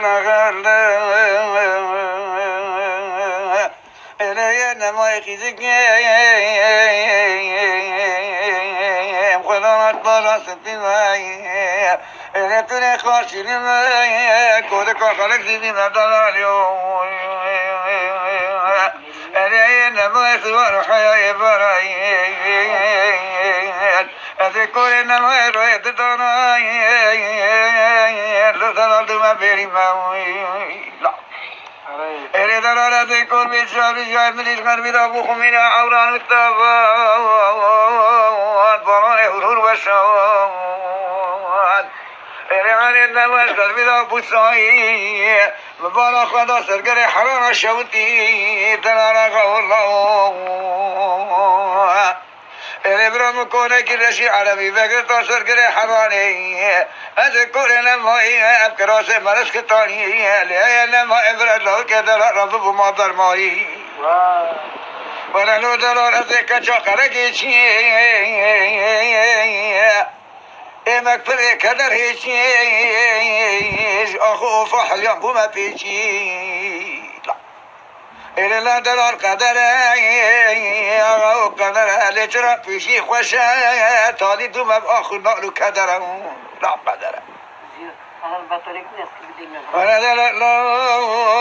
نغل إلي نماي خيزك خلانت بارا ستناي إلي توني خاشيني ماي كودك خلق زيني مدلاليو إلي نماي سوار حياي براي أذكر نماي رويت داناي لدلال دوما بيري ماوي لا إلي دلالة ذكر بيشاب جاي من إشغال بدا بخمين عوران التابات براني هرور وشوات إلي عاني النواش قلب بدا بوسعي مبالا خدا سرقري حرام شوتي دلالة الله إلي برام كوني كرشي عربي بقر تاثر كري حراني أذكر نمائي أبكراسي مرس كتاني لأي نمائي برد له كدل رب بمادر ماري ونحن دلال أذكر شاقرقي إمك فري كدر هيشيش أخو فحل ينبوما بيشي إلي لا دلال قدر أغاو قدر لجرا بيشي خوشا تالي دوما بأخو نقلو كدر لا قدر أنا البطريق ناس كبدين ولا دلال الله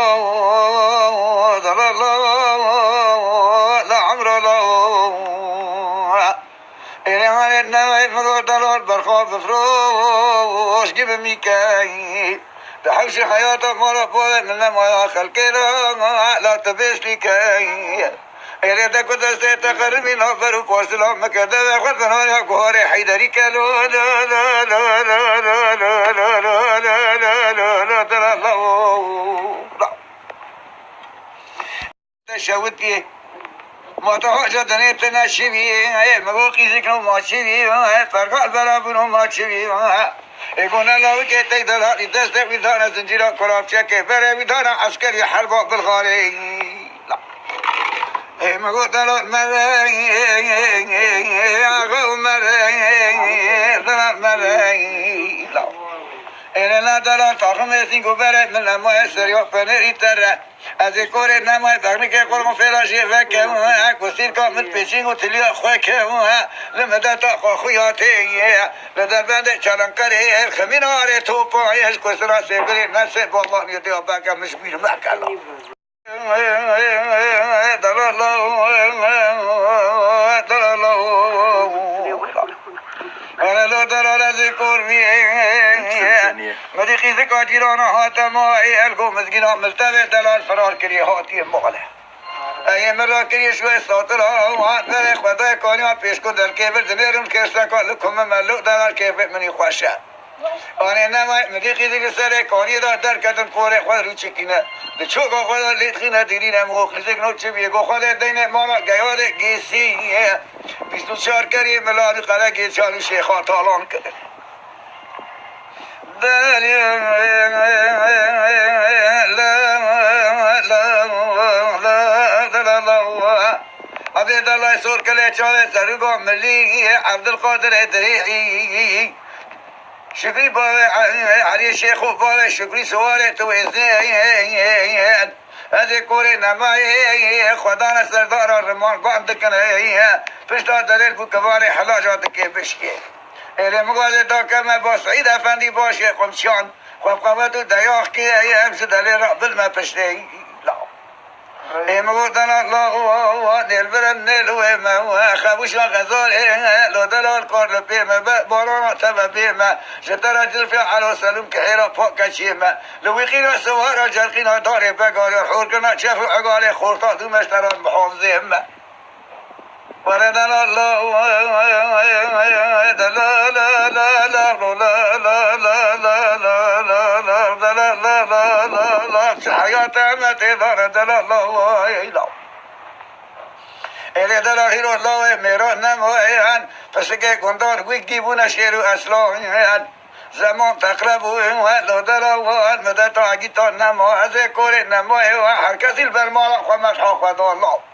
دلال الله لا عمر الله إلي عن النوي مرور دلال برخوف فروش جيب ميكاي بحوش حياتك مرة فوق من ما خلقي لا تبيش لي كاي إلي دكو دستي تقربي نفر وفاصلة مكدب أخذ بناني قهاري حيدري كالو لا لا لا لا لا لا لا لا لا لا لا لا لا تشوتي ما تحاجة دنيت نشبي مبوقي ذكرو ما شبي فرقع البلابنو ما شبي يقول الله كي دلالي دست بدانا زنجيرا كرافشا كبر بدانا عسكري حرب بالغاري لا ما قلت له مري أغو مري دلال مري لا إلى لا دلال طاقم سينكو برد من لما يسريو فنري ترى أذكر نما بغنك قرم فراجي فكوا كسير كامل بيشين وتلي أخوكوا لما دتا خوياتي لدا بند چالن كره خمين آره تو پایش كسرا سبري نسي والله يدي أباك مش بير مكلا أنا لا دلالة ذكر فيه مديخي ذكر جيرانا هاتمائي ألقو مزقنا ملتبه دلال فرار كري هاتي مغلق أي مرة كري شوي ساطرها وهات فرق وضع كاني پیشکو در کبر دمیرون کرسکا لکم ملو دلال کبر منی خوشه آنه نمای مدیخی ذکر سره کانی در کتن پوره خود رو چکینه لچوکا خود لیتخینه دیرینه مخوخی ذکر چه بیگو خود دینه ماما گیاد گیسی 24 کری ملانی قره گیچانی شیخان تالان کرد عبد الله سور كله چاوه سرگا ملی عبدالقادر ادریعی شکری باوه علی شیخ و باوه شکری سواره تو ازده از کوری نمایی خدا نسردار رمان باند کنه پشتا دلیل بو کبار حلاجات که بشکه ایلی مگاز دا کمه با سعید افندی باشه خمشان خواب قوت و دیاخ که همس دلیل را بلمه پشته مقدن الله دل برن نلوه ما خبوشا غزال لو دلال قرل بيما بارانا تبا بيما شترا جلفي على سلوم كحيرا فوق كشيما لو يقينا سوارا جرقينا داري بقاري حور كنا شافوا عقالي خورطا دو مشتران بحافظهم وردن الله لا لا لا لا لا لا لا لا لا حياة أمتي دار دل الله إله إلي دل هيرو الله ميرو نمويان فسكي كندار ويجيبون شيرو أسلان زمان تقربوا لو دل الله مدى تعجيتان نمو هذا كوري نموي وحركة البرمال خمس حقوق الله